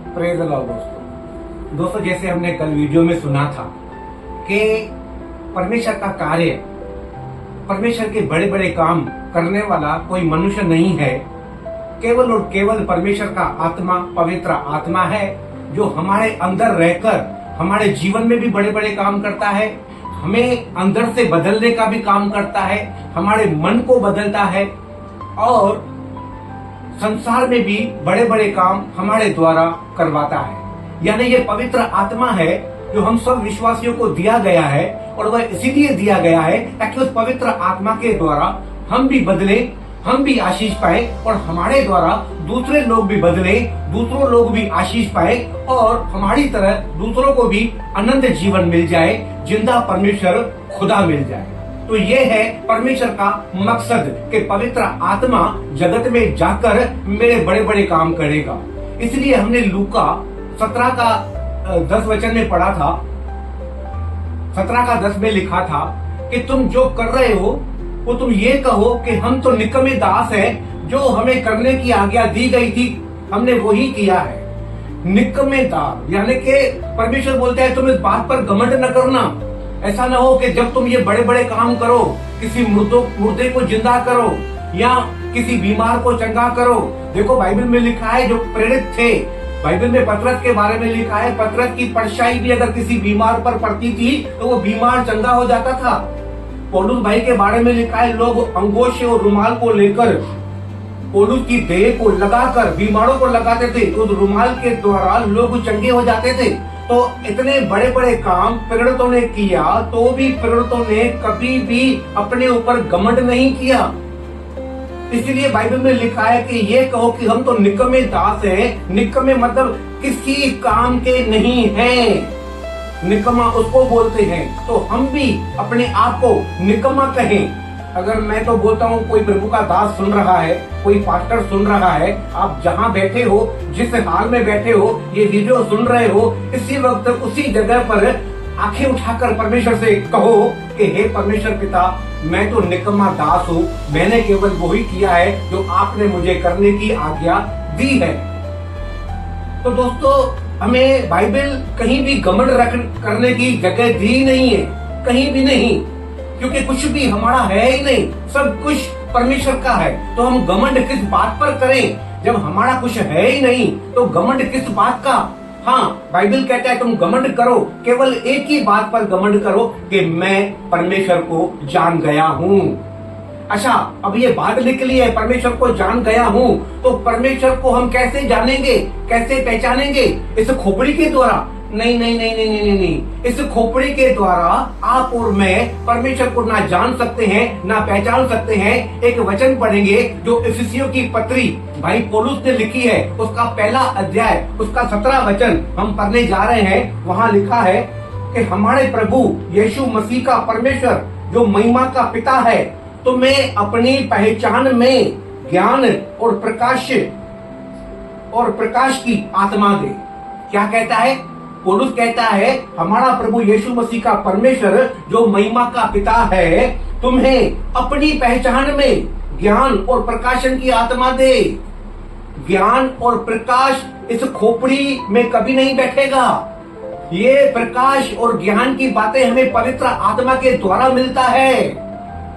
Praise the Lord. दोस्तों जैसे हमने कल वीडियो में सुना था कि परमेश्वर का कार्य, परमेश्वर के बड़े बड़े काम करने वाला कोई मनुष्य नहीं है, केवल और केवल परमेश्वर का आत्मा, पवित्र आत्मा है, जो हमारे अंदर रहकर हमारे जीवन में भी बड़े बड़े काम करता है, हमें अंदर से बदलने का भी काम करता है, हमारे मन को बदलता है और संसार में भी बड़े बड़े काम हमारे द्वारा करवाता है। यानी ये पवित्र आत्मा है जो हम सब विश्वासियों को दिया गया है, और वह इसीलिए दिया गया है ताकि उस पवित्र आत्मा के द्वारा हम भी बदले, हम भी आशीष पाए, और हमारे द्वारा दूसरे लोग भी बदले, दूसरों लोग भी आशीष पाए, और हमारी तरह दूसरों को भी अनंत जीवन मिल जाए, जिंदा परमेश्वर खुदा मिल जाए। तो ये है परमेश्वर का मकसद कि पवित्र आत्मा जगत में जाकर मेरे बड़े बड़े काम करेगा। इसलिए हमने लूका 17 का 10 वचन में पढ़ा था, 17 का 10 में लिखा था कि तुम जो कर रहे हो वो तुम ये कहो कि हम तो निकम्मे दास हैं, जो हमें करने की आज्ञा दी गई थी हमने वही किया है। निकम्मे दास यानी कि परमेश्वर बोलते हैं तुम इस बात पर घमंड न करना। ऐसा न हो कि जब तुम ये बड़े बड़े काम करो, किसी मुर्दे को जिंदा करो या किसी बीमार को चंगा करो। देखो बाइबल में लिखा है जो प्रेरित थे, बाइबल में पतरस के बारे में लिखा है, पतरस की परछाई भी अगर किसी बीमार पर पड़ती थी तो वो बीमार चंगा हो जाता था। पौलुस भाई के बारे में लिखा है लोग अंगोछे और रुमाल को लेकर पौलुस की देह को लगाकर बीमारों को लगाते थे, तो उस रुमाल के द्वारा लोग चंगे हो जाते थे। तो इतने बड़े बड़े काम प्रेरितों ने किया, तो भी प्रेरितों ने कभी भी अपने ऊपर घमंड नहीं किया। इसलिए बाइबल में लिखा है कि ये कहो कि हम तो निकम्मे दास हैं। निकम्मे मतलब किसी काम के नहीं हैं, निकम्मा उसको बोलते हैं। तो हम भी अपने आप को निकम्मा कहें। अगर मैं तो बोलता हूँ कोई प्रभु का दास सुन रहा है, कोई पास्टर सुन रहा है, आप जहाँ बैठे हो, जिस हाल में बैठे हो, ये वीडियो सुन रहे हो, इसी वक्त उसी जगह पर आंखें उठाकर परमेश्वर से कहो कि हे परमेश्वर पिता, मैं तो निकम्मा दास हूँ, मैंने केवल वही किया है जो आपने मुझे करने की आज्ञा दी है। तो दोस्तों हमें बाइबल कहीं भी घमंड करने की जगह दी नहीं है, कहीं भी नहीं, क्योंकि कुछ भी हमारा है ही नहीं, सब कुछ परमेश्वर का है। तो हम घमंड किस बात पर करें जब हमारा कुछ है ही नहीं? तो घमंड किस बात का? हाँ, बाइबल कहता है तुम घमंड करो, केवल एक ही बात पर घमंड करो कि मैं परमेश्वर को जान गया हूँ। अच्छा, अब ये बात निकली है परमेश्वर को जान गया हूँ, तो परमेश्वर को हम कैसे जानेंगे, कैसे पहचानेंगे? इस खोपड़ी के द्वारा? नहीं नहीं नहीं नहीं नहीं नहीं, इस खोपड़ी के द्वारा आप और मैं परमेश्वर को ना जान सकते हैं, ना पहचान सकते हैं। एक वचन पढ़ेंगे जो इफिसियों की पत्री भाई पौलुस ने लिखी है, उसका पहला अध्याय, उसका 17 वचन हम पढ़ने जा रहे हैं। वहाँ लिखा है कि हमारे प्रभु यीशु मसीह का परमेश्वर जो महिमा का पिता है, तुम्हें अपनी पहचान में ज्ञान और प्रकाश की आत्मा दे। क्या कहता है पौलुस? कहता है हमारा प्रभु यीशु मसीह का परमेश्वर जो महिमा का पिता है, तुम्हें अपनी पहचान में ज्ञान और प्रकाशन की आत्मा दे। ज्ञान और प्रकाश इस खोपड़ी में कभी नहीं बैठेगा। ये प्रकाश और ज्ञान की बातें हमें पवित्र आत्मा के द्वारा मिलता है।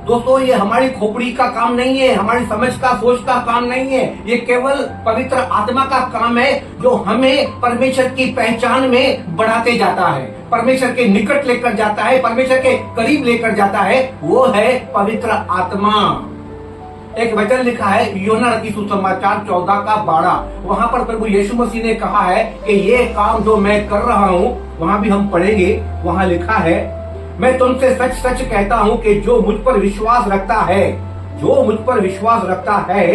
दोस्तों ये हमारी खोपड़ी का काम नहीं है, हमारी समझ का, सोच का काम नहीं है, ये केवल पवित्र आत्मा का काम है जो हमें परमेश्वर की पहचान में बढ़ाते जाता है, परमेश्वर के निकट लेकर जाता है, परमेश्वर के करीब लेकर जाता है। वो है पवित्र आत्मा। एक वचन लिखा है यूहन्ना रचित सुसमाचार 14 का 12, वहाँ पर प्रभु यीशु मसीह ने कहा है कि ये काम जो मैं कर रहा हूँ, वहाँ भी हम पढ़ेंगे, वहाँ लिखा है मैं तुमसे सच सच कहता हूँ कि जो मुझ पर विश्वास रखता है, जो मुझ पर विश्वास रखता है,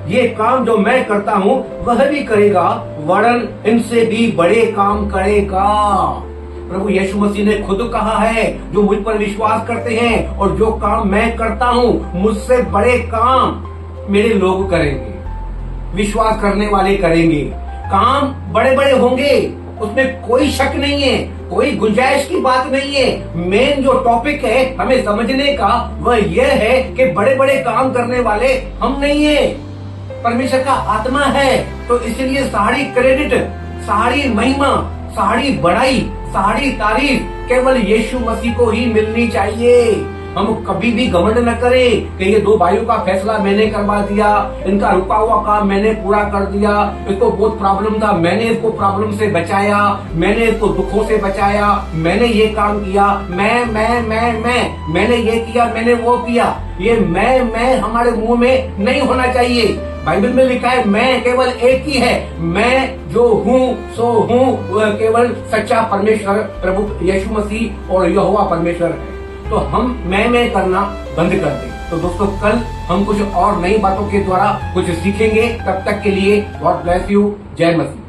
ये काम जो मैं करता हूँ वह भी करेगा, वरन इनसे भी बड़े काम करेगा। प्रभु यीशु मसीह ने खुद कहा है जो मुझ पर विश्वास करते हैं और जो काम मैं करता हूँ, मुझसे बड़े काम मेरे लोग करेंगे, विश्वास करने वाले करेंगे। काम बड़े बड़े होंगे, उसमें कोई शक नहीं है, कोई गुंजाइश की बात नहीं है। मेन जो टॉपिक है हमें समझने का वह यह है कि बड़े बड़े काम करने वाले हम नहीं है, परमेश्वर का आत्मा है। तो इसलिए सारी क्रेडिट, सारी महिमा, सारी बड़ाई, सारी तारीफ केवल यीशु मसीह को ही मिलनी चाहिए। हम कभी भी घमंड न करें कि ये दो भाइयों का फैसला मैंने करवा दिया, इनका रुका हुआ काम मैंने पूरा कर दिया, इसको बहुत प्रॉब्लम था, मैंने इसको प्रॉब्लम से बचाया, मैंने इसको दुखों से बचाया, मैंने ये काम किया, मैंने ये किया, मैंने वो किया। ये मैं हमारे मुंह में नहीं होना चाहिए। बाइबल में लिखा है मैं केवल एक ही है, मैं जो हूँ सो हूँ, वह केवल सच्चा परमेश्वर प्रभु यीशु मसीह और यहोवा परमेश्वर है। तो हम मैं करना बंद कर दें। तो दोस्तों कल हम कुछ और नई बातों के द्वारा कुछ सीखेंगे। तब तक के लिए गॉड ब्लेस यू। जय मसीह।